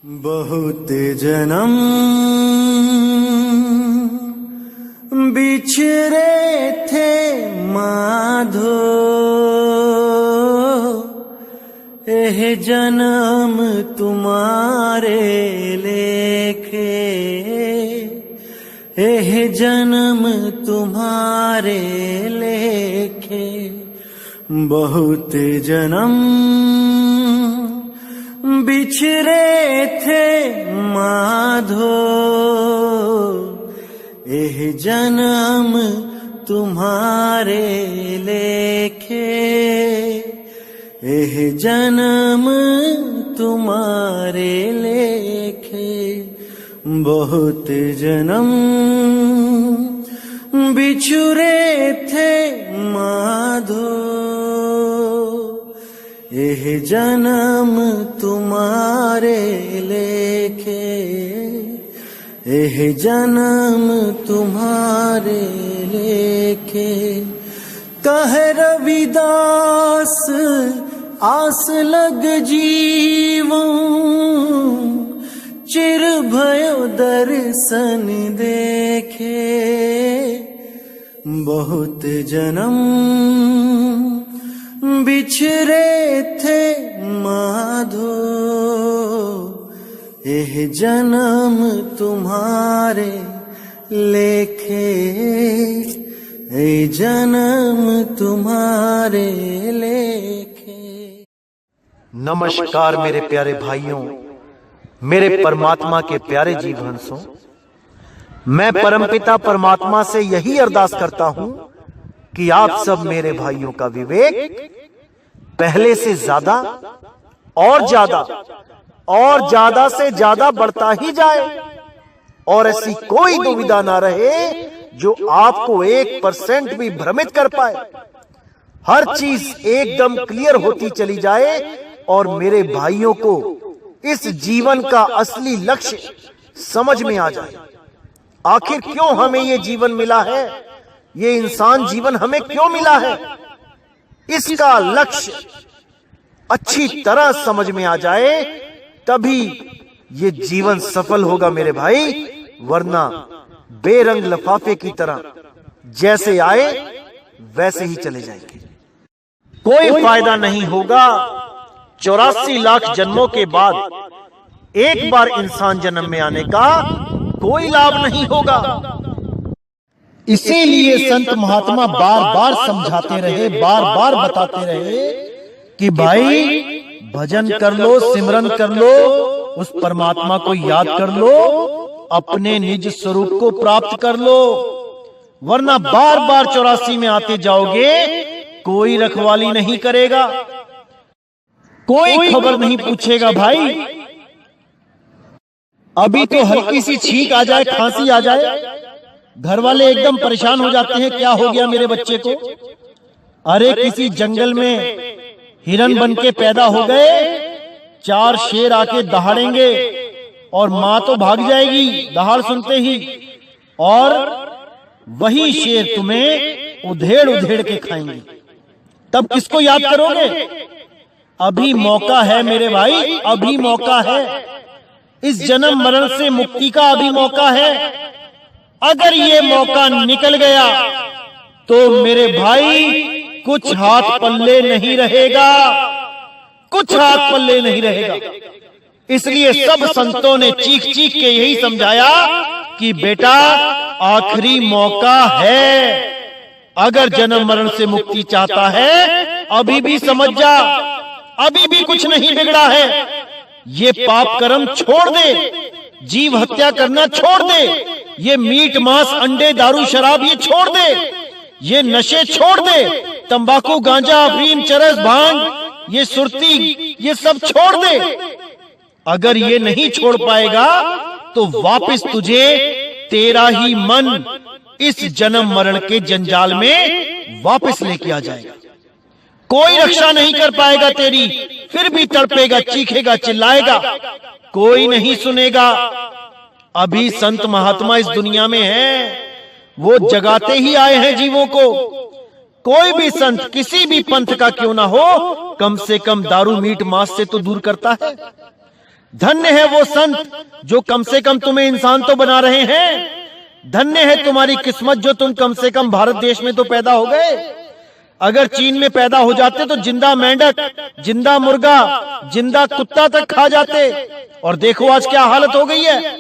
बहुत जन्म बिछड़े थे माधो, एह जन्म तुम्हारे लेखे, एह जन्म तुम्हारे लेखे। बहुत जन्म बिछड़े थे माधो, एह जन्म तुम्हारे लेखे, एह जन्म तुम्हारे लेखे। बहुत जन्म बिछड़े थे माधो, एह जन्म तुम्हारे लेखे, एह जन्म तुम्हारे लेखे। कहे रविदास आस लग जीवों, चिर भयो दर्शन देखे। बहुत जन्म बिछड़े थे माधो, एह जन्म तुम्हारे लेखे, एह जन्म तुम्हारे लेखे। नमस्कार मेरे प्यारे भाइयों, मेरे परमात्मा के प्यारे जीव हंसों। मैं परमपिता परमात्मा से यही अरदास करता हूं कि आप सब मेरे भाइयों का विवेक पहले से ज्यादा और ज्यादा और ज्यादा से ज्यादा बढ़ता ही जाए, और ऐसी कोई दुविधा ना रहे जो आपको 1% भी भ्रमित कर पाए। हर चीज एकदम क्लियर होती चली जाए और मेरे भाइयों को इस जीवन का असली लक्ष्य समझ में आ जाए। आखिर क्यों हमें ये जीवन मिला है, ये इंसान जीवन हमें क्यों मिला है, इसका लक्ष्य अच्छी तरह समझ में आ जाए, तभी ये जीवन सफल होगा मेरे भाई। वरना बेरंग लफाफे की तरह जैसे आए वैसे ही चले जाएंगे। कोई फायदा नहीं होगा 84 लाख जन्मों के बाद एक बार इंसान जन्म में आने का, कोई लाभ नहीं होगा। इसीलिए संत महात्मा बार बार समझाते रहे, बार बार बताते रहे कि भाई भजन कर लो, सिमरन कर लो, उस परमात्मा को याद कर लो, अपने निज स्वरूप को प्राप्त कर लो। वरना बार बार 84 में आते जाओगे, कोई रखवाली नहीं करेगा, कोई खबर नहीं पूछेगा। भाई अभी तो हल्की सी छींक आ जाए, खांसी आ जाए, घर वाले एकदम परेशान हो जाते हैं, क्या हो गया मेरे बच्चे को। अरे किसी जंगल में हिरन बन के पैदा हो गए, 4 शेर आके दहाड़ेंगे और मां तो भाग जाएगी दहाड़ सुनते ही, और वही शेर तुम्हें उधेड़ उधेड़ के खाएंगे। तब किसको याद करोगे? अभी मौका है मेरे भाई, अभी मौका है। इस जन्म मरण से मुक्ति का अभी मौका है। अगर ये मौका निकल गया तो मेरे भाई कुछ हाथ पल्ले नहीं रहेगा, कुछ हाथ पल्ले नहीं रहेगा। इसलिए सब संतों ने चीख चीख के यही समझाया कि बेटा आखिरी मौका है, अगर जन्म मरण से मुक्ति चाहता है अभी भी समझ जा, अभी भी कुछ नहीं बिगड़ा है। ये पाप कर्म छोड़ दे, जीव हत्या करना छोड़ दे, ये मीट मांस अंडे दारू शराब ये छोड़ दे, ये नशे छोड़ दे, तंबाकू गांजा अफीम चरस भांग ये सुरती ये सब छोड़ दे। अगर ये नहीं छोड़ पाएगा तो वापस तुझे तेरा ही मन इस जन्म मरण के जंजाल में वापस लेके आ जाएगा। कोई रक्षा नहीं कर पाएगा तेरी, फिर भी तड़पेगा, चीखेगा, चिल्लाएगा, कोई नहीं सुनेगा। अभी संत महात्मा इस दुनिया में हैं, वो जगाते ही आए हैं जीवों को। कोई भी संत किसी भी पंथ का क्यों ना हो, कम से कम दारू मीट मांस से तो दूर करता है। धन्य है वो संत जो कम से कम तुम्हें इंसान तो बना रहे हैं। धन्य है तुम्हारी किस्मत जो तुम कम से कम भारत देश में तो पैदा हो गए। अगर चीन में पैदा हो जाते तो जिंदा मेंढक, जिंदा मुर्गा, जिंदा कुत्ता तक खा जाते। और देखो आज क्या हालत हो गई है।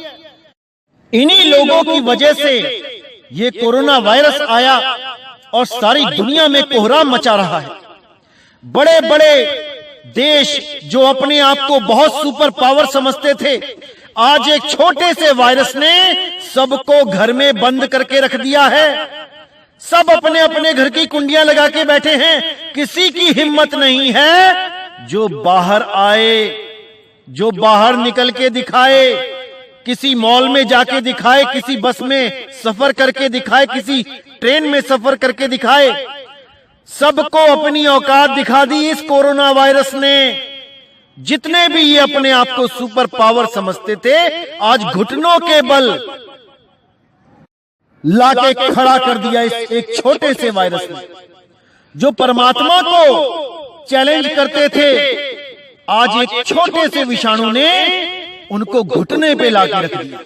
इन्हीं लोगों की वजह से ये कोरोना वायरस आया और सारी दुनिया में कोहराम मचा रहा है। बड़े बड़े देश जो अपने आप को बहुत सुपर पावर समझते थे, आज एक छोटे से वायरस ने सबको घर में बंद करके रख दिया है। सब अपने अपने घर की कुंडियां लगा के बैठे हैं। किसी की हिम्मत नहीं है जो बाहर आए, जो बाहर निकल के दिखाए, किसी मॉल में जाके दिखाए, किसी बस में सफर करके दिखाए, किसी ट्रेन में सफर करके दिखाए। सबको अपनी औकात दिखा दी इस कोरोना वायरस ने। जितने भी ये अपने आप को सुपर पावर समझते थे, आज घुटनों के बल लाके खड़ा कर दिया इस एक छोटे से वायरस ने। जो परमात्मा को चैलेंज करते थे, आज एक छोटे से विषाणु ने उनको घुटने पे लाके रख दिया।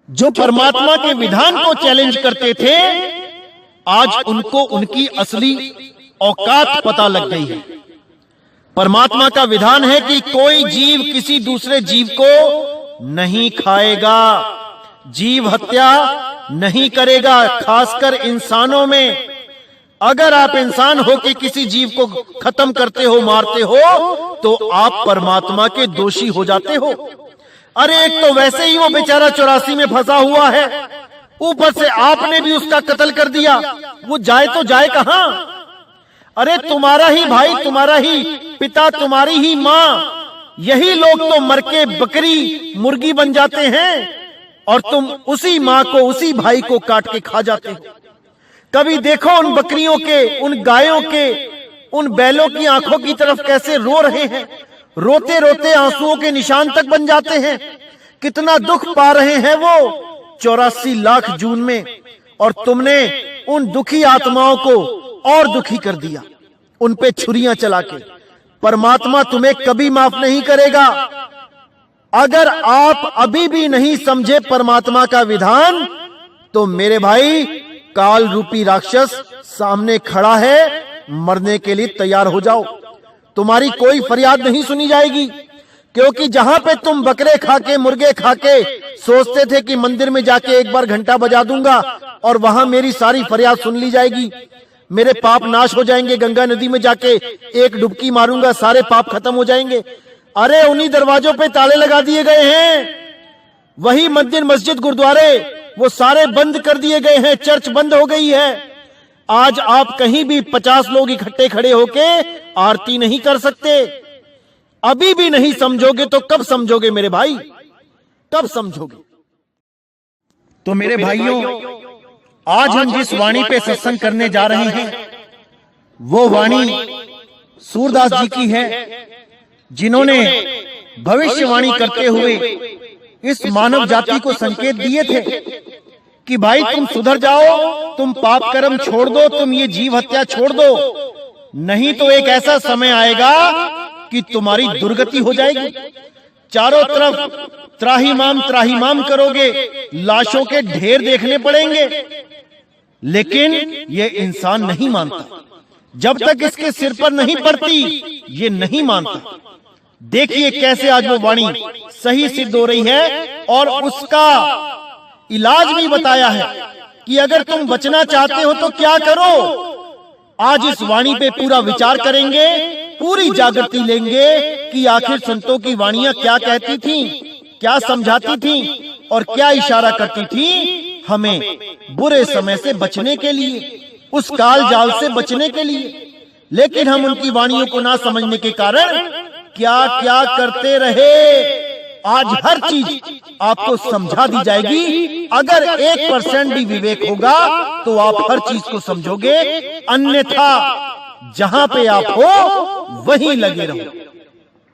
जो परमात्मा के विधान को चैलेंज करते थे, आज उनको उनकी असली औकात पता लग गई है। परमात्मा का विधान है कि कोई जीव किसी दूसरे जीव को नहीं खाएगा, जीव हत्या नहीं करेगा। खासकर इंसानों में अगर आप इंसान हो कि किसी जीव को खत्म करते हो, मारते हो, तो आप परमात्मा के दोषी हो जाते हो। अरे एक तो वैसे ही वो बेचारा 84 में फंसा हुआ है, ऊपर से आपने भी उसका कत्ल कर दिया। वो जाए तो जाए कहां? अरे तुम्हारा ही भाई, तुम्हारा ही पिता, तुम्हारी ही माँ, यही लोग तो मर के बकरी मुर्गी बन जाते हैं और तुम उसी माँ को, उसी भाई को काट के खा जाते हो। कभी देखो उन बकरियों के, उन गायों के, उन बैलों की आंखों की तरफ कैसे रो रहे हैं। रोते रोते आंसुओं के निशान तक बन जाते हैं। कितना दुख पा रहे हैं वो 84 लाख जून में। और तुमने उन दुखी आत्माओं को और दुखी कर दिया, उन पे छुरियां चला के। परमात्मा तुम्हें कभी माफ नहीं करेगा। अगर आप अभी भी नहीं समझे परमात्मा का विधान, तो मेरे भाई काल रूपी राक्षस सामने खड़ा है, मरने के लिए तैयार हो जाओ। तुम्हारी कोई फरियाद नहीं सुनी जाएगी, क्योंकि जहां पे तुम बकरे खाके, मुर्गे खाके सोचते थे कि मंदिर में जाके एक बार घंटा बजा दूंगा और वहां मेरी सारी फरियाद सुन ली जाएगी, मेरे पाप नाश हो जाएंगे, गंगा नदी में जाके एक डुबकी मारूंगा, सारे पाप खत्म हो जाएंगे। अरे उन्हीं दरवाजों पे ताले लगा दिए गए हैं। वही मंदिर, मस्जिद, गुरुद्वारे वो सारे बंद कर दिए गए हैं। चर्च बंद हो गई है। आज आप कहीं भी 50 लोग इकट्ठे खड़े होके आरती नहीं कर सकते। अभी भी नहीं समझोगे तो कब समझोगे मेरे भाई, कब समझोगे? तो मेरे भाइयों, आज हम जिस वाणी पे सत्संग करने जा रहे हैं, वो वाणी सूरदास जी की है, जिन्होंने भविष्यवाणी करते हुए इस मानव जाति को संकेत दिए थे कि भाई तुम सुधर जाओ, तुम पाप कर्म छोड़ दो, तुम ये जीव हत्या छोड़ दो, नहीं तो एक ऐसा समय आएगा कि तुम्हारी दुर्गति हो जाएगी। चारों तरफ त्राहिमाम करोगे, लाशों के ढेर देखने पड़ेंगे। लेकिन ये इंसान नहीं मानता। जब तक इसके सिर पर नहीं पड़ती, ये नहीं मानता। देखिए कैसे आज वो वाणी सही सिद्ध हो रही है और उसका इलाज भी बताया है कि अगर तुम बचना चाहते हो तो क्या करो। आज इस वाणी पे पूरा विचार करेंगे, पूरी जागृति लेंगे कि आखिर संतों की वाणियां क्या कहती थीं, क्या समझाती थीं और क्या इशारा करती थीं हमें बुरे समय से बचने के लिए, उस काल जाल से बचने के लिए। लेकिन हम उनकी वाणियों को ना समझने के कारण क्या क्या करते रहे। आज हर चीज आपको समझा दी जाएगी। अगर 1% भी विवेक होगा तो आप हर चीज को समझोगे, अन्यथा जहां पे आप हो वहीं लगे रहो,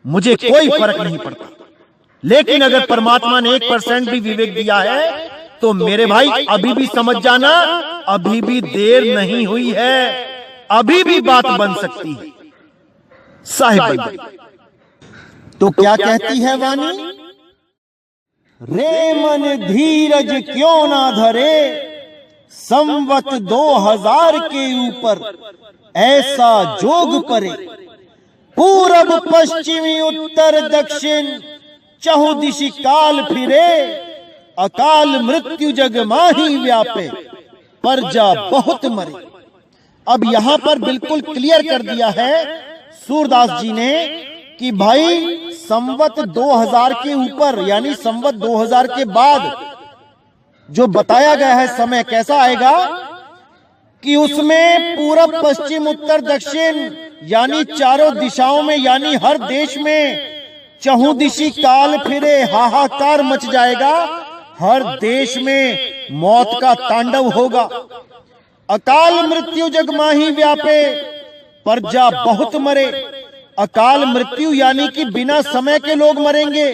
मुझे कोई फर्क नहीं पड़ता। लेकिन अगर परमात्मा ने 1% भी विवेक दिया है तो मेरे भाई अभी भी समझ जाना, अभी भी देर नहीं हुई है, अभी भी बात बन सकती है। साहिब, तो क्या कहती है वाणी? रे मन धीरज क्यों ना धरे, संवत 2000 के ऊपर ऐसा जोग परे। पूरब पश्चिमी उत्तर दक्षिण चहुदिशि काल फिरे, अकाल मृत्यु जग माही व्यापे, प्रजा बहुत मरे। अब यहां पर बिल्कुल क्लियर कर दिया है सूरदास जी ने कि भाई संवत 2000 के ऊपर यानी संवत 2000 के बाद जो बताया गया है समय कैसा आएगा कि उसमें पूरब पश्चिम उत्तर दक्षिण यानी चारों दिशाओं में यानी हर देश में चहुदिशि काल फिरे, हाहाकार मच जाएगा। हर देश में मौत का तांडव होगा। अकाल मृत्यु जग माही व्यापे, प्रजा बहुत मरे। अकाल मृत्यु यानी कि बिना समय के लोग मरेंगे।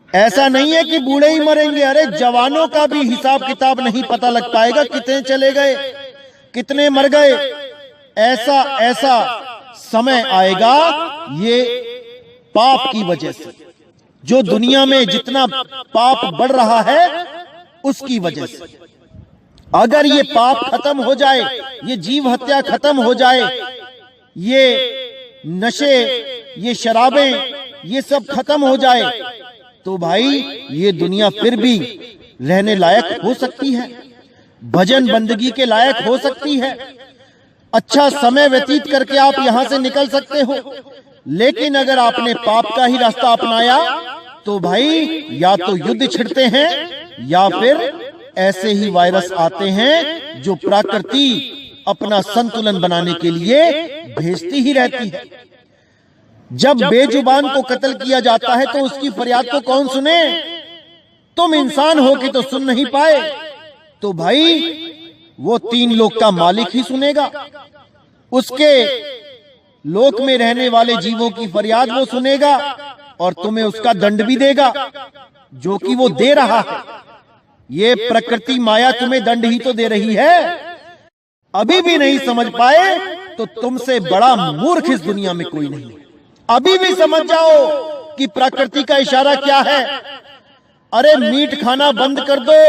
ऐसा नहीं है कि बूढ़े ही मरेंगे, अरे जवानों का भी हिसाब किताब नहीं पता लग पाएगा, कितने चले गए कितने मर गए। ऐसा ऐसा समय आएगा ये पाप की वजह से, जो दुनिया में जितना पाप बढ़ रहा है उसकी वजह से। अगर ये पाप खत्म हो जाए, ये जीव हत्या खत्म हो जाए, ये नशे, ये शराबें, ये सब खत्म हो जाए, तो भाई ये दुनिया फिर भी रहने लायक हो सकती है, भजन बंदगी के लायक हो सकती है। अच्छा समय व्यतीत करके आप यहां से निकल सकते हो। लेकिन अगर आपने पाप का ही रास्ता अपनाया तो भाई या तो युद्ध छिड़ते हैं या फिर ऐसे ही वायरस आते हैं जो प्रकृति अपना संतुलन बनाने के लिए भेजती ही रहती है। जब बेजुबान को कत्ल किया जाता है तो उसकी फरियाद को कौन सुने? तुम इंसान हो कि तो सुन नहीं पाए, तो भाई वो 3 लोक का मालिक ही सुनेगा। उसके लोक में रहने वाले जीवों की फरियाद वो सुनेगा और तुम्हें उसका दंड भी देगा जो कि वो दे रहा है। ये प्रकृति माया तुम्हें दंड ही तो दे रही है। अभी भी नहीं समझ पाए तो तुमसे बड़ा मूर्ख इस दुनिया में कोई नहीं। अभी भी समझ जाओ कि प्रकृति का इशारा क्या है। अरे मीट खाना बंद कर दो,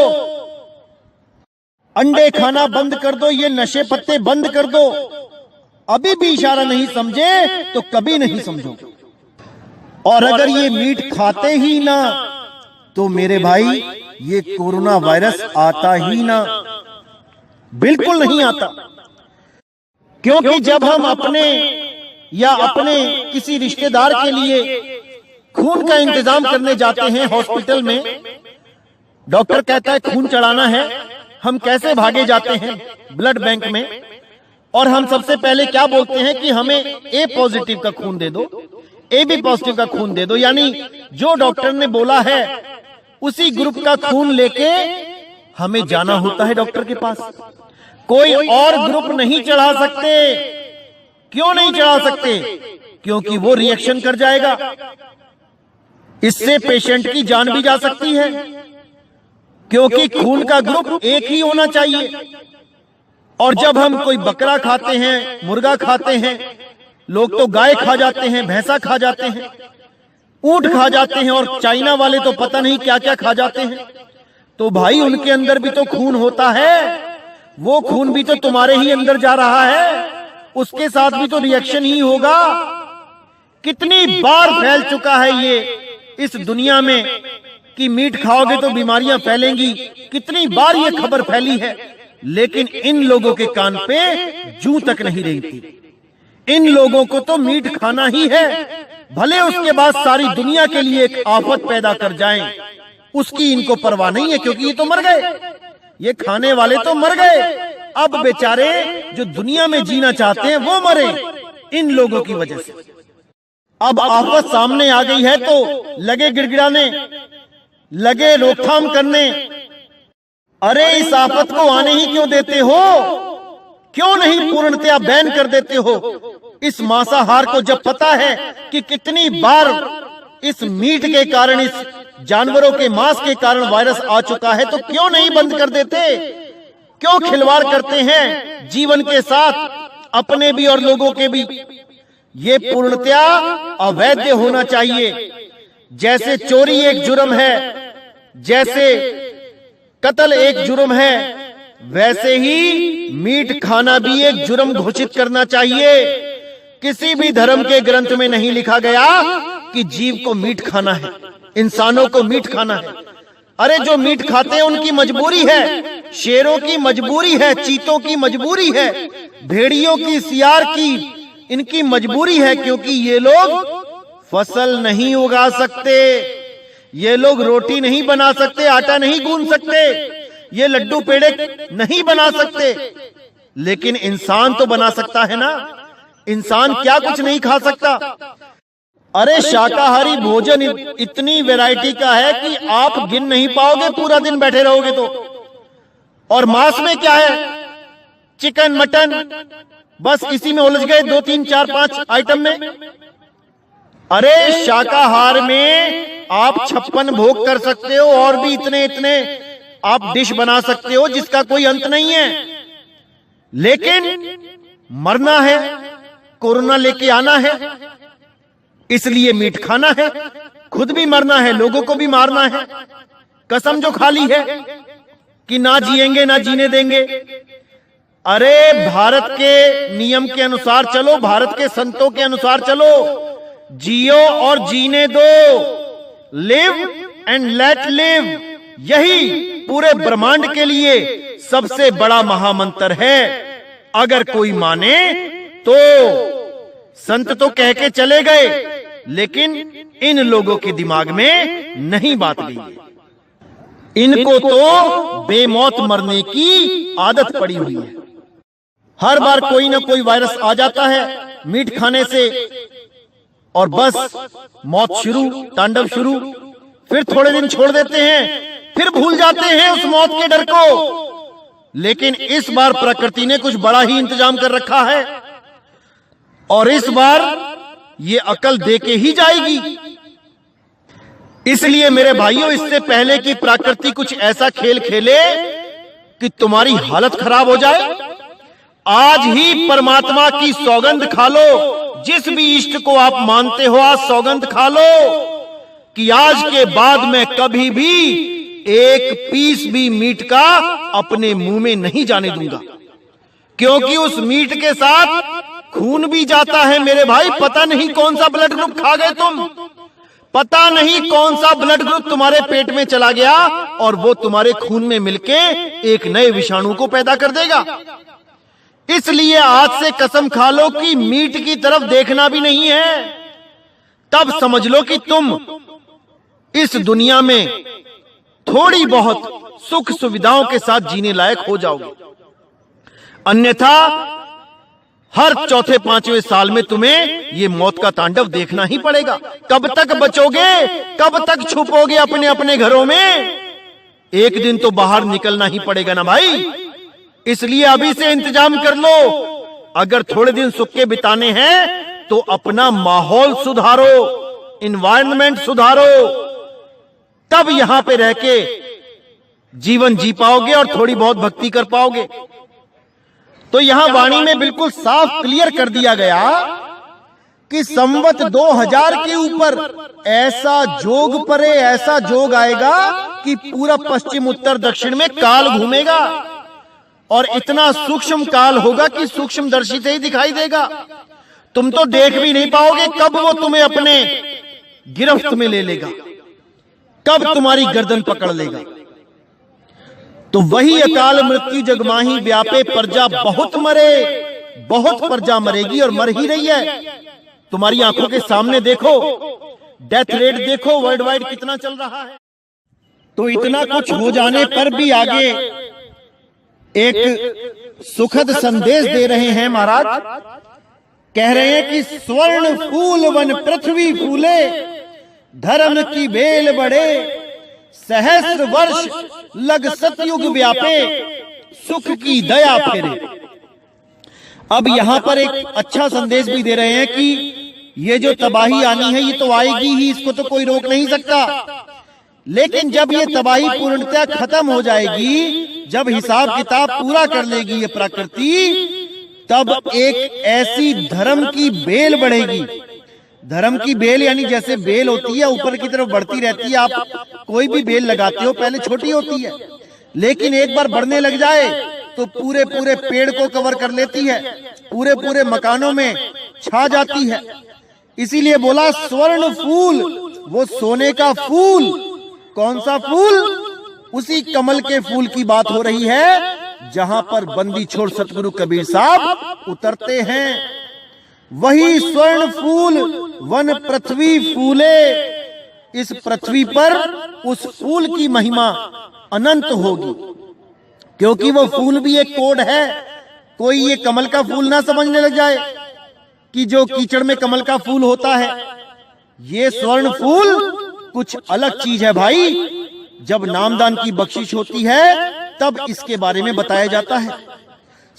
अंडे खाना बंद कर दो, ये नशे पत्ते बंद कर दो। अभी भी इशारा नहीं समझे तो कभी नहीं समझोगे। और अगर ये मीट खाते ही ना तो मेरे भाई ये कोरोना वायरस आता ही ना, बिल्कुल नहीं आता। क्योंकि जब हम अपने या अपने किसी रिश्तेदार के लिए खून का इंतजाम करने जाते हैं हॉस्पिटल में, डॉक्टर कहता है खून चढ़ाना है, हम कैसे भागे जाते हैं ब्लड बैंक में, और हम सबसे पहले क्या बोलते हैं कि हमें ए पॉजिटिव का खून दे दो, ए बी पॉजिटिव का खून दे दो। यानी जो डॉक्टर ने बोला है उसी ग्रुप का खून लेके हमें जाना होता है डॉक्टर के पास। कोई और ग्रुप नहीं चढ़ा सकते। क्यों नहीं चढ़ा सकते? क्योंकि वो रिएक्शन कर जाएगा, इससे पेशेंट की जान भी जा सकती है। क्योंकि खून का ग्रुप एक ही होना चाहिए। और जब हम कोई बकरा खाते हैं, मुर्गा खाते हैं, लोग तो गाय खा जाते हैं, भैंसा खा जाते हैं, ऊंट खा जाते हैं, और चाइना वाले तो पता नहीं क्या क्या खा जाते हैं। तो भाई उनके अंदर भी तो खून होता है, वो खून भी तो तुम्हारे ही अंदर जा रहा है, उसके साथ भी तो रिएक्शन ही होगा। कितनी बार फैल चुका है ये इस दुनिया में कि मीट खाओगे तो बीमारियां फैलेंगी। कितनी बार ये खबर फैली है, लेकिन इन लोगों के कान पे जूं तक नहीं रेंगती। इन लोगों को तो मीट खाना ही है, भले उसके बाद सारी दुनिया के लिए एक आफत पैदा कर जाएं, उसकी इनको परवाह नहीं है, क्योंकि ये तो मर गए, ये खाने वाले तो मर गए। अब बेचारे जो दुनिया में जीना चाहते हैं वो मरे इन लोगों की वजह से। अब आफत सामने आ गई है तो लगे गिड़गिड़ाने, लगे रोकथाम करने। अरे इस आफत को आने ही क्यों देते हो? क्यों नहीं पूर्णतया बैन कर देते हो इस मांसाहार को? जब पता है कि कितनी बार इस मीट के कारण, इस जानवरों के मांस के कारण वायरस आ चुका है, तो क्यों नहीं बंद कर देते? क्यों खिलवाड़ करते हैं जीवन के साथ, अपने भी और लोगों के भी? ये पूर्णतया अवैध होना चाहिए। जैसे चोरी एक जुर्म है, जैसे कत्ल एक जुर्म है, वैसे ही मीट खाना भी एक जुर्म घोषित करना चाहिए। किसी भी धर्म के ग्रंथ में नहीं लिखा गया कि जीव को मीट खाना है, इंसानों को मीट खाना है। अरे जो मीट खाते हैं उनकी मजबूरी है, शेरों की मजबूरी है, चीतों की मजबूरी है, भेड़ियों की, सियार की, इनकी मजबूरी है, क्योंकि ये लोग फसल नहीं उगा सकते, ये लोग रोटी नहीं बना सकते, आटा नहीं गूंथ सकते, ये लड्डू पेड़े नहीं बना सकते, लेकिन इंसान तो बना सकता है ना। इंसान क्या कुछ नहीं खा सकता। अरे शाकाहारी भोजन इतनी वैरायटी का है कि आप गिन नहीं पाओगे, पूरा दिन बैठे रहोगे तो। और मांस में क्या है, चिकन, मटन, बस इसी में उलझ गए 2, 3, 4, 5 आइटम में। अरे शाकाहार में आप 56 भोग कर सकते हो, और भी इतने इतने आप डिश बना सकते हो जिसका कोई अंत नहीं है। लेकिन मरना है, कोरोना लेके आना है, इसलिए मीट खाना है, खुद भी मरना है, लोगों को भी मारना है। कसम जो खा ली है कि ना जिएंगे ना जीने देंगे। अरे भारत के नियम के अनुसार चलो, भारत के संतों के अनुसार चलो, जियो और जीने दो, लिव एंड लेट लिव। यही पूरे ब्रह्मांड के लिए सबसे बड़ा महामंत्र है। अगर कोई माने तो संत तो कह के चले गए, लेकिन इन लोगों के दिमाग में नहीं बात गई है। इनको तो बेमौत मरने की आदत पड़ी हुई है। हर बार कोई ना कोई वायरस आ जाता है मीट खाने से, और बस मौत शुरू, तांडव शुरू। फिर थोड़े दिन छोड़ देते हैं, फिर भूल जाते हैं उस मौत के डर को। लेकिन इस बार प्रकृति ने कुछ बड़ा ही इंतजाम कर रखा है, और इस बार ये अकल दे के ही जाएगी। इसलिए मेरे भाइयों, इससे पहले कि प्रकृति कुछ ऐसा खेल खेले कि तुम्हारी हालत खराब हो जाए, आज ही परमात्मा की सौगंध खा लो। जिस भी इष्ट को आप मानते हो, आज सौगंध खा लो कि आज के बाद मैं कभी भी एक पीस भी मीट का अपने मुंह में नहीं जाने दूंगा, क्योंकि उस मीट के साथ खून भी जाता है मेरे भाई। पता नहीं कौन सा ब्लड ग्रुप खा गए तुम, पता नहीं कौन सा ब्लड ग्रुप तुम्हारे पेट में चला गया, और वो तुम्हारे खून में मिलके एक नए विषाणु को पैदा कर देगा। इसलिए आज से कसम खा लो कि मीट की तरफ देखना भी नहीं है। तब समझ लो कि तुम इस दुनिया में थोड़ी बहुत सुख सुविधाओं के साथ जीने लायक हो जाओगे। अन्यथा हर चौथे पांचवें साल में तुम्हें ये मौत का तांडव देखना ही पड़ेगा। कब तक बचोगे, कब तक छुपोगे अपने अपने घरों में? एक दिन तो बाहर निकलना ही पड़ेगा ना भाई। इसलिए अभी से इंतजाम कर लो। अगर थोड़े दिन सुख के बिताने हैं तो अपना माहौल सुधारो, एनवायरनमेंट सुधारो, तब यहां पे रह के जीवन जी पाओगे और थोड़ी बहुत भक्ति कर पाओगे। तो यहां वाणी में बिल्कुल साफ क्लियर कर दिया गया कि संवत 2000 के ऊपर ऐसा जोग परे, ऐसा जोग आएगा कि पूरा पश्चिम उत्तर दक्षिण में काल घूमेगा, और इतना सूक्ष्म काल होगा कि सूक्ष्मदर्शी से ही दिखाई देगा। तुम तो देख भी नहीं पाओगे कब वो तुम्हें अपने गिरफ्त में ले लेगा, कब तुम्हारी गर्दन पकड़ लेगा। तो वही अकाल मृत्यु जगमाही व्यापे, प्रजा बहुत मरे, बहुत प्रजा मरेगी और मर ही रही है। तुम्हारी आंखों के सामने देखो, डेथ रेट देखो वर्ल्ड वाइड कितना चल रहा है। तो इतना कुछ हो जाने पर भी आगे एक सुखद संदेश दे रहे हैं महाराज। कह रहे हैं कि स्वर्ण फूल वन पृथ्वी फूले, धर्म की बेल बढ़े, सहस्र वर्ष लग सतयुग व्यापे, सुख की दया फेरे। अब यहां पर एक अच्छा संदेश भी दे रहे हैं कि ये जो तबाही आनी है ये तो आएगी ही, इसको तो कोई रोक नहीं सकता। लेकिन जब ये तबाही पूर्णतः खत्म हो जाएगी, जब हिसाब किताब पूरा कर लेगी ये प्रकृति, तब एक ऐसी धर्म की बेल बढ़ेगी। धर्म की बेल यानी जैसे बेल होती है ऊपर की तरफ बढ़ती रहती है। आप कोई भी बेल लगाते हो पहले छोटी होती है, लेकिन एक बार बढ़ने लग जाए तो पूरे पूरे पेड़ को कवर कर लेती है, पूरे पूरे मकानों में छा जाती है। इसीलिए बोला स्वर्ण फूल, वो सोने का फूल। कौन सा फूल? उसी कमल के फूल की बात हो रही है जहां पर बंदी छोड़ सतगुरु कबीर साहब उतरते हैं। वही स्वर्ण फूल वन पृथ्वी फूले। इस पृथ्वी पर उस फूल की महिमा अनंत होगी, क्योंकि वो फूल भी एक कोड है। कोई ये कमल का फूल ना समझने लग जाए कि जो कीचड़ में कमल का फूल होता है। ये स्वर्ण फूल कुछ अलग चीज है भाई। जब नामदान की बख्शिश होती है तब इसके बारे में बताया जाता है।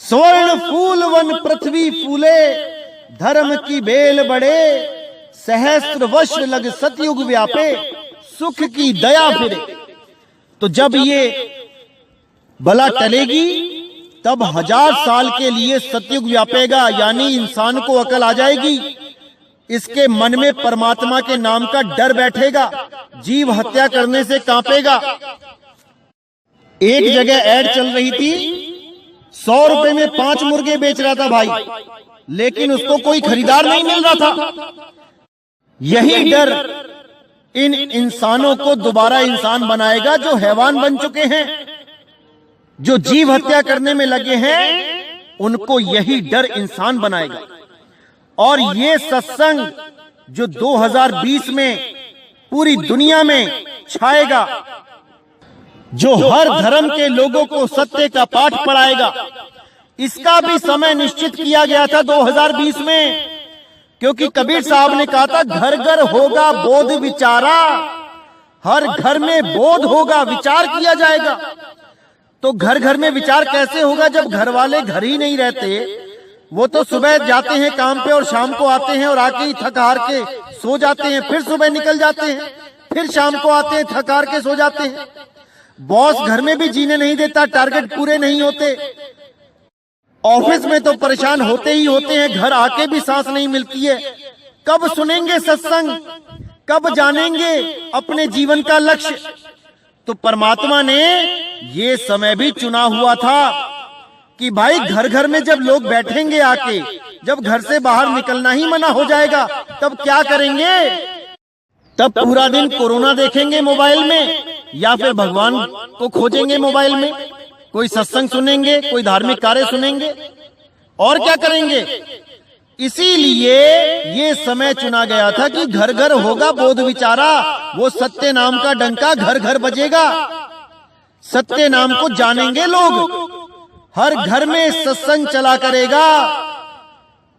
स्वर्ण फूल वन पृथ्वी फूले, धर्म की बेल बढ़े, सहस्त्र वर्ष लग सतयुग व्यापे, सुख की दया फिरे। तो जब ये बला टलेगी तब 1000 साल के लिए सतयुग व्यापेगा, यानी इंसान को अकल आ जाएगी। इसके मन में परमात्मा के नाम का डर बैठेगा, जीव हत्या करने से कांपेगा। एक जगह ऐड चल रही थी, 100 रुपए में 5 मुर्गे बेच रहा था भाई, लेकिन उसको कोई खरीदार नहीं मिल रहा था। यही डर इन इंसानों को दोबारा इंसान बनाएगा जो हैवान बन चुके हैं, जो जीव हत्या करने में लगे हैं। उनको यही डर इंसान बनाएगा। और ये सत्संग जो 2020 में पूरी दुनिया में छाएगा, जो हर धर्म के लोगों को सत्य का पाठ पढ़ाएगा, इसका भी समय निश्चित किया गया था 2020 में। क्योंकि कबीर साहब ने कहा था घर घर होगा बोध विचारा। हर घर में बोध होगा, विचार किया जाएगा। तो घर घर में विचार कैसे होगा जब घर वाले घर ही नहीं रहते? वो तो सुबह जाते हैं काम पे और शाम को आते हैं और आके ही थक हार के सो जाते हैं, फिर सुबह निकल जाते हैं, फिर शाम को आते हैं, थक हार के सो जाते हैं। बॉस घर में भी जीने नहीं देता, टारगेट पूरे नहीं होते। ऑफिस में तो परेशान होते ही होते हैं, घर आके भी सांस नहीं मिलती है। कब सुनेंगे सत्संग? कब जानेंगे अपने जीवन का लक्ष्य? तो परमात्मा ने ये समय भी चुना हुआ था कि भाई घर घर में जब लोग बैठेंगे आके, जब घर से बाहर निकलना ही मना हो जाएगा, तब क्या करेंगे? तब पूरा दिन कोरोना देखेंगे मोबाइल में, या फिर भगवान को खोजेंगे मोबाइल में, कोई सत्संग सुनेंगे, कोई धार्मिक कार्य सुनेंगे, और क्या करेंगे? इसीलिए ये समय चुना गया था कि घर घर होगा बोध विचारा। वो सत्य नाम का डंका घर घर बजेगा, सत्य नाम को जानेंगे लोग, हर घर में सत्संग चला करेगा।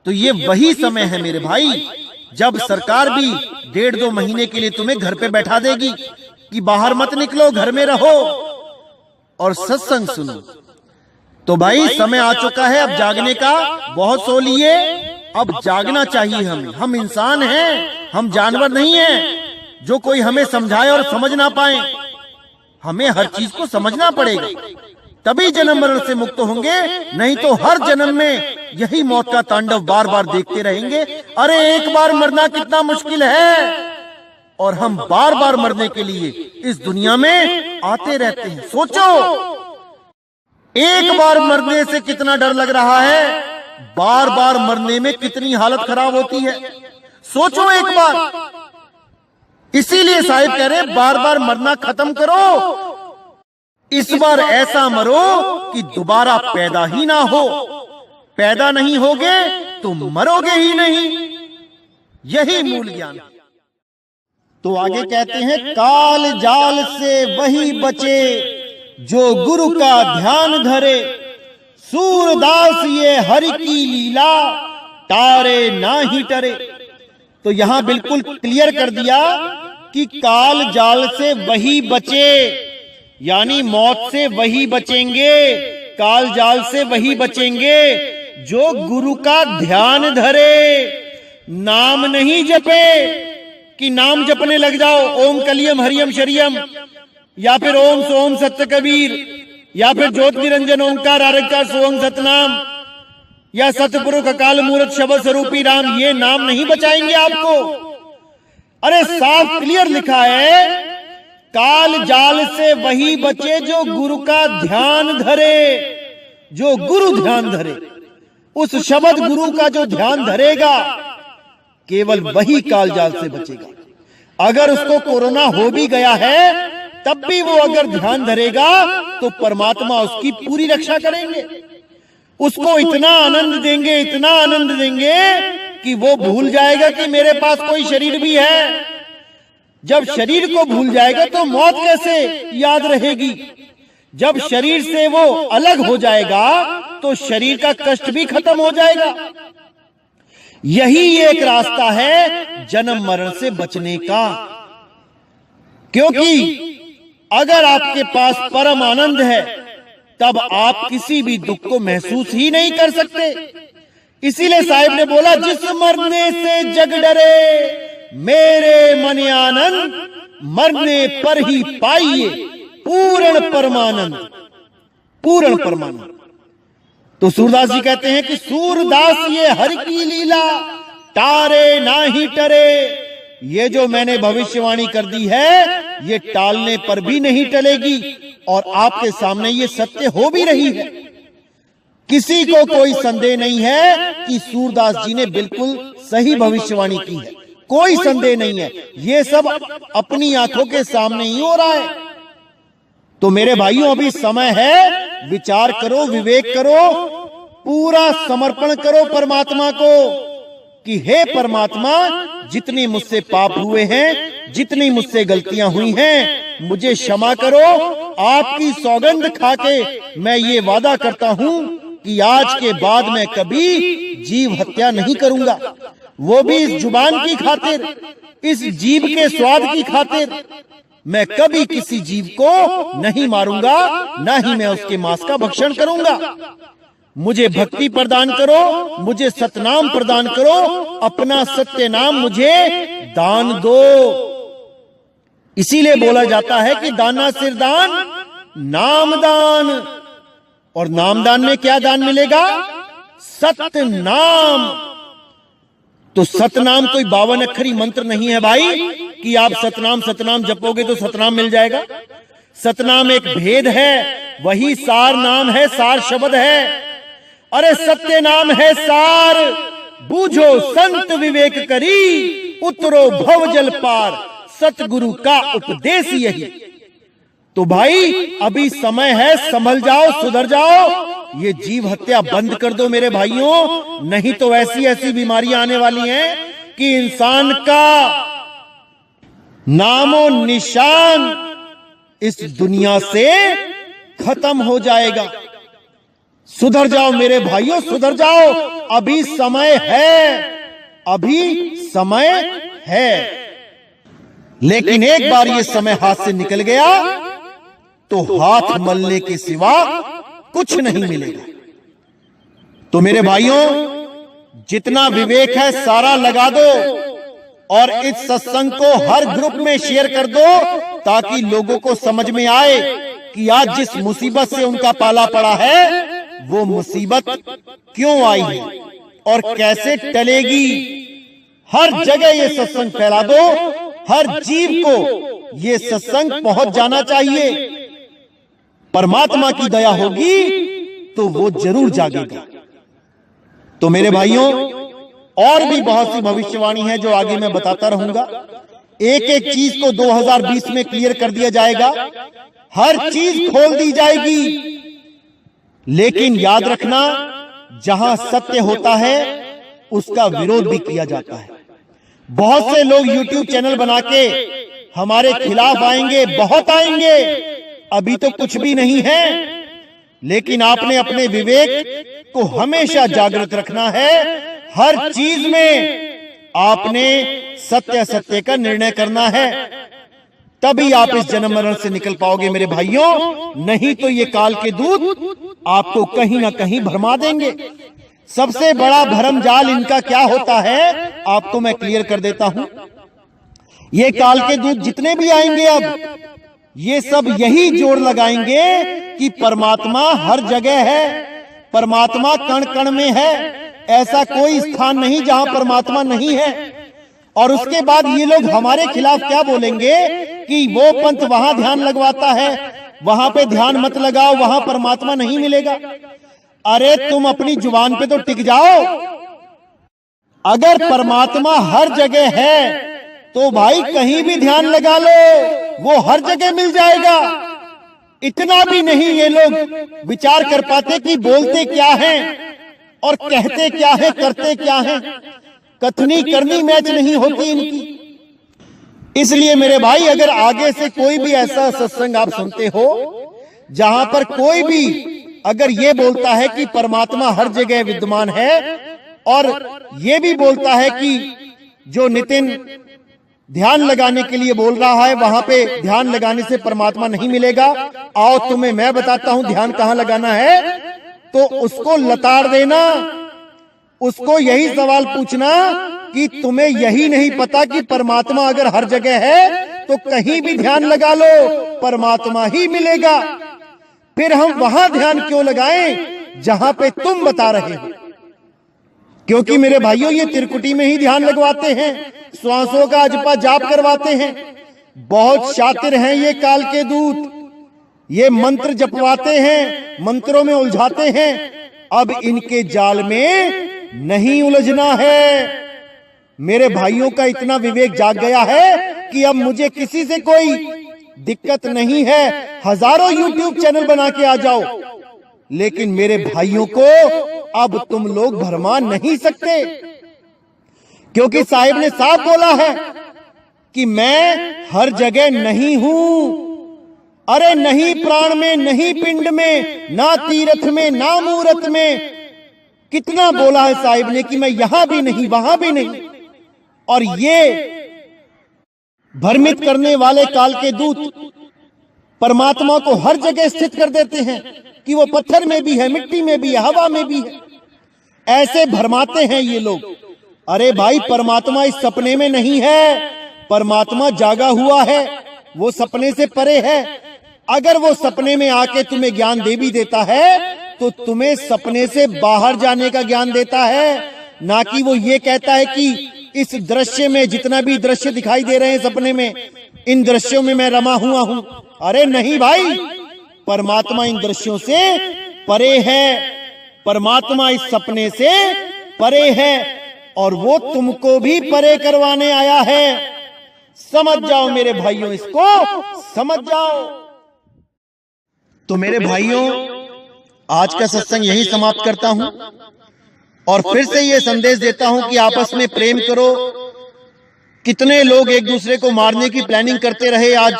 तो ये वही समय है मेरे भाई जब सरकार भी 1.5-2 महीने के लिए तुम्हें घर पे बैठा देगी कि बाहर मत निकलो, घर में रहो और सत्संग सुनो। तो भाई समय आ चुका है अब जागने का। बहुत सो लिए, अब जागना चाहिए हमें। हम इंसान हैं, हम जानवर नहीं हैं जो कोई हमें समझाए और समझ ना पाए। हमें हर चीज को समझना पड़ेगा, तभी जन्म मरण से मुक्त होंगे। नहीं तो हर जन्म में यही मौत का तांडव बार बार देखते रहेंगे। अरे एक बार मरना कितना मुश्किल है, और हम बार बार मरने के लिए इस दुनिया में आते रहते हैं। सोचो, एक बार मरने से कितना डर लग रहा है, बार बार मरने में कितनी हालत खराब होती है। सोचो एक बार। इसीलिए साहिब कह रहे बार बार मरना खत्म करो। इस बार ऐसा मरो कि दोबारा पैदा ही ना हो। पैदा नहीं होगे तो मरोगे ही नहीं। यही मूल ज्ञान। तो आगे कहते हैं, काल जाल से वही बचे जो गुरु का ध्यान धरे। सूरदास ये हरि की लीला, तारे ना ही टरे। तो यहां बिल्कुल क्लियर कर दिया कि काल जाल से वही बचे, यानी मौत से वही बचेंगे, काल जाल से वही बचेंगे जो गुरु का ध्यान धरे। नाम नहीं जपे कि नाम जपने लग जाओ, ओम कलियम हरियम शरियम, या फिर ओम सोम सत्य कबीर, या फिर ज्योत निरंजन ओंकार आरंकार सोम सतनाम, या सतपुरुष अकाल मूर्त शब्द स्वरूपी राम, ये नाम नहीं बचाएंगे आपको। अरे साफ क्लियर लिखा है, काल जाल से वही बचे जो गुरु का ध्यान धरे, जो गुरु ध्यान धरे। उस शब्द गुरु का जो ध्यान धरेगा केवल वही काल जाल से बचेगा। अगर उसको कोरोना हो भी गया है तब भी वो अगर ध्यान धरेगा तो परमात्मा उसकी पूरी रक्षा करेंगे। उसको इतना आनंद देंगे, इतना आनंद देंगे कि वो भूल जाएगा कि मेरे पास कोई शरीर भी है। जब शरीर को भूल जाएगा तो मौत कैसे याद रहेगी। जब शरीर से वो अलग हो जाएगा तो शरीर का कष्ट भी खत्म हो जाएगा। यही एक रास्ता है जन्म मरण से बचने का। क्योंकि अगर आपके पास परम आनंद है तब आप किसी भी दुख को महसूस ही नहीं कर सकते। इसीलिए साहिब ने बोला, जिस मरने से जग डरे मेरे मन आनंद, मरने पर ही पाइए पूर्ण परमानंद, पूर्ण परमानंद। तो सूरदास जी कहते हैं कि सूरदास ये हर की लीला, टारे ना ही टरे। ये जो मैंने भविष्यवाणी कर दी है ये टालने पर भी नहीं टलेगी और आपके सामने ये सत्य हो भी रही है। किसी को कोई संदेह नहीं है कि सूरदास जी ने बिल्कुल सही भविष्यवाणी की है, कोई संदेह नहीं है। ये सब अपनी आंखों के सामने ही हो रहा है। तो मेरे भाइयों, अभी समय है, विचार करो, विवेक करो, पूरा समर्पण करो परमात्मा को कि हे परमात्मा, जितनी मुझसे पाप हुए हैं, जितनी मुझसे गलतियां हुई हैं, मुझे क्षमा करो। आपकी सौगंध खाके मैं ये वादा करता हूं कि आज के बाद मैं कभी जीव हत्या नहीं करूंगा, वो भी इस जुबान की खातिर, इस जीव के स्वाद की खातिर। मैं कभी किसी जीव को नहीं मारूंगा, ना ही मैं उसके मांस का भक्षण करूंगा। मुझे भक्ति प्रदान करो, मुझे सतनाम प्रदान करो, अपना सत्य नाम मुझे दान दो। इसीलिए बोला जाता है कि दाना सिर दान, नाम दान। और नामदान में क्या दान मिलेगा? सत्य नाम। तो सतनाम कोई 52 अक्षरी मंत्र नहीं है भाई कि आप सतनाम सतनाम जपोगे तो सतनाम मिल जाएगा। सतनाम एक भेद है, वही सार नाम है, सार शब्द है। अरे सत्य नाम है सार, बूझो संत विवेक करी, उतरो भव जल पार, सतगुरु का उपदेश यही। तो भाई अभी समय है, संभल जाओ, सुधर जाओ, ये जीव हत्या बंद कर दो मेरे भाइयों। नहीं तो ऐसी ऐसी बीमारियां आने वाली हैं कि इंसान का नामो निशान इस दुनिया से खत्म हो जाएगा। सुधर जाओ मेरे भाइयों, सुधर जाओ, अभी समय है, अभी समय है। लेकिन एक बार ये समय हाथ से निकल गया तो हाथ मलने के सिवा कुछ नहीं मिलेगा। तो मेरे भाइयों, जितना विवेक है सारा लगा दो और इस सत्संग को हर ग्रुप में शेयर कर दो ताकि लोगों को समझ में आए कि आज जिस मुसीबत से उनका पाला पड़ा है वो मुसीबत क्यों आई है और कैसे टलेगी। हर जगह ये सत्संग फैला दो, हर जीव को ये सत्संग पहुंच जाना चाहिए। परमात्मा की दया होगी तो वो जरूर जागेगा। तो मेरे भाइयों, और भी बहुत सी भविष्यवाणी है जो आगे मैं बताता रहूंगा। एक एक चीज को 2020 में क्लियर कर दिया जाएगा, हर चीज खोल दी जाएगी। लेकिन याद रखना, जहां सत्य होता है उसका विरोध भी किया जाता है। बहुत से लोग YouTube चैनल बना के हमारे खिलाफ आएंगे, बहुत आएंगे। अभी तो कुछ भी नहीं है, लेकिन आपने अपने विवेक को हमेशा जागृत रखना है। हर चीज में आपने सत्य सत्य का निर्णय करना है, तभी आप इस जन्म मरण से निकल पाओगे मेरे भाइयों। नहीं तो ये काल के दूत आपको कहीं ना कहीं भरमा देंगे। सबसे बड़ा भरम जाल इनका क्या होता है आपको मैं क्लियर कर देता हूं। ये काल के दूत जितने भी आएंगे अब, ये सब यही जोर लगाएंगे कि परमात्मा हर जगह है, परमात्मा कण कण में है, ऐसा कोई स्थान नहीं जहां परमात्मा नहीं है। और उसके बाद ये लोग हमारे खिलाफ क्या बोलेंगे कि वो पंथ वहां ध्यान लगवाता है, वहां पे ध्यान मत लगाओ, वहां परमात्मा नहीं मिलेगा। अरे तुम अपनी जुबान पे तो टिक जाओ। अगर परमात्मा हर जगह है तो भाई कहीं भी ध्यान लगा लो, वो हर जगह मिल जाएगा। इतना भी नहीं ये लोग विचार कर पाते कि बोलते क्या हैं और कहते क्या है, करते क्या है। कथनी करनी मैच नहीं होती इनकी। इसलिए मेरे भाई, अगर आगे से कोई भी ऐसा सत्संग आप सुनते हो जहां पर कोई भी अगर ये बोलता है कि परमात्मा हर जगह विद्यमान है और ये भी बोलता है कि जो नितिन ध्यान लगाने के लिए बोल रहा है वहां पे ध्यान लगाने से परमात्मा नहीं मिलेगा, आओ तुम्हें मैं बताता हूं ध्यान कहां लगाना है, तो उसको लताड़ देना। उसको यही सवाल पूछना कि तुम्हें यही नहीं पता कि परमात्मा अगर हर जगह है तो कहीं भी ध्यान लगा लो, परमात्मा ही मिलेगा। फिर हम वहां ध्यान क्यों लगाएं जहां पे तुम बता रहे हो? क्योंकि मेरे भाइयों, ये त्रिकुटी में ही ध्यान लगवाते हैं, श्वासों का अजपा जाप करवाते हैं। बहुत शातिर हैं ये काल के दूत, ये मंत्र जपवाते हैं, मंत्रों में उलझाते हैं। अब इनके जाल में नहीं उलझना है। मेरे भाइयों का इतना विवेक जाग गया है कि अब मुझे किसी से कोई दिक्कत नहीं है। हजारों यूट्यूब चैनल बना के आ जाओ, लेकिन मेरे भाइयों को अब तुम लोग भरमा नहीं सकते, क्योंकि साहिब ने साफ बोला है कि मैं हर जगह नहीं हूं। अरे नहीं प्राण में, नहीं पिंड में, ना तीर्थ में, ना मूरत में। कितना बोला है साहिब ने कि मैं यहां भी नहीं, वहां भी नहीं। और ये भ्रमित करने वाले काल के दूत परमात्मा को हर जगह स्थित कर देते हैं कि वो पत्थर में भी है, मिट्टी में भी है, हवा में भी है। ऐसे भरमाते हैं ये लोग। अरे भाई, परमात्मा इस सपने में नहीं है, परमात्मा जागा हुआ है, वो सपने से परे है। अगर वो सपने में आके तुम्हें ज्ञान दे भी देता है तो तुम्हें सपने से बाहर जाने का ज्ञान देता है, ना कि वो ये कहता है कि इस दृश्य में जितना भी दृश्य दिखाई दे रहे हैं सपने में, इन दृश्यों में मैं रमा हुआ हूं। अरे नहीं भाई, परमात्मा इन दृश्यों से परे है, परमात्मा इस सपने से परे है और वो तुमको भी परे करवाने आया है। समझ जाओ मेरे भाइयों, इसको समझ जाओ। तो मेरे भाइयों, आज का सत्संग यही समाप्त करता हूं और फिर से ये संदेश देता हूं कि आपस में प्रेम करो। कितने लोग एक दूसरे को मारने की प्लानिंग करते रहे आज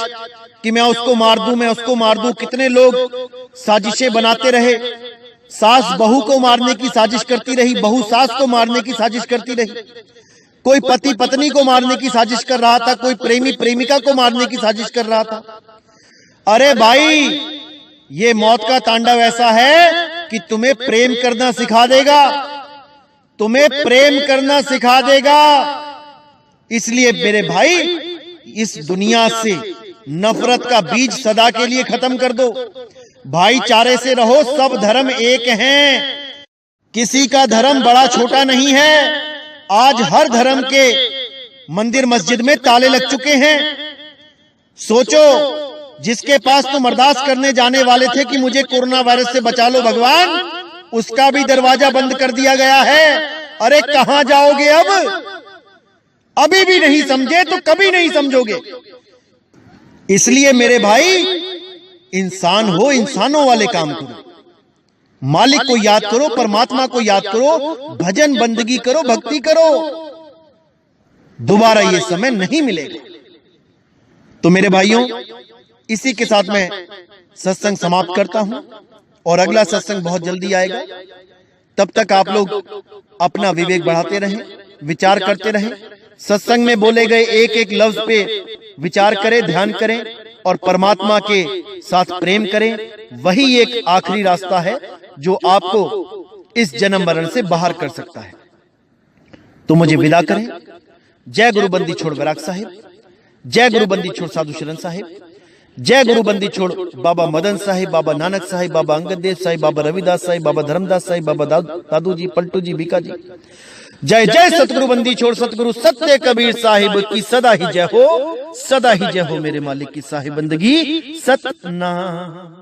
कि मैं उसको मार दूं, मैं उसको मार दूं। कितने लोग साजिशें बनाते रहे, सास बहू को मारने की साजिश करती रही, बहू सास को मारने की साजिश करती रही। कोई पति पत्नी को मारने की साजिश कर रहा था, कोई प्रेमी प्रेमिका को मारने की साजिश कर रहा था। अरे भाई, ये मौत का तांडव ऐसा है कि तुम्हें प्रेम करना सिखा देगा, तुम्हें प्रेम करना सिखा देगा। इसलिए मेरे भाई, इस दुनिया से नफरत का बीज सदा के लिए खत्म कर दो। भाईचारे से रहो, सब धर्म एक हैं, किसी का धर्म बड़ा छोटा नहीं है। आज हर धर्म के मंदिर मस्जिद में ताले लग चुके हैं। सोचो, जिसके पास तुम अरदास करने जाने वाले थे कि मुझे कोरोना वायरस से बचा लो भगवान, उसका भी दरवाजा बंद कर दिया गया है। अरे कहां जाओगे अब? अभी भी नहीं समझे तो कभी नहीं समझोगे। इसलिए मेरे भाई, इंसान हो, इंसानों वाले काम करो, मालिक को याद करो, परमात्मा को याद करो, भजन बंदगी करो, भक्ति करो। दोबारा ये समय नहीं मिलेगा। तो मेरे भाइयों, इसी के साथ मैं सत्संग समाप्त करता हूं और अगला सत्संग बहुत जल्दी आएगा। तब तक आप लोग अपना विवेक बढ़ाते रहें, विचार करते रहें, सत्संग में बोले गए एक एक लफ्ज पे विचार करें, ध्यान करें और परमात्मा के साथ प्रेम करें। वही एक आखिरी रास्ता है जो आपको इस जन्म मरण से बाहर कर सकता है। तो मुझे विदा करें। जय गुरु बंदी छोड़ बराक साहिब, जय गुरु बंदी छोड़ साधु शरण साहिब, जय गुरु बंदी छोड़ बाबा मदन साहिब, बाबा नानक साहिब, बाबा अंगद देव साहिब, बाबा रविदास साहिब, बाबा धर्मदास साहिब, बाबा दादू जी, पलटू जी, बीका जी। जय जय सतगुरु बंदी छोड़ सतगुरु सत्य कबीर साहिब की सदा ही जय हो, सदा ही जय हो मेरे मालिक की साहिब बंदगी सतनाम।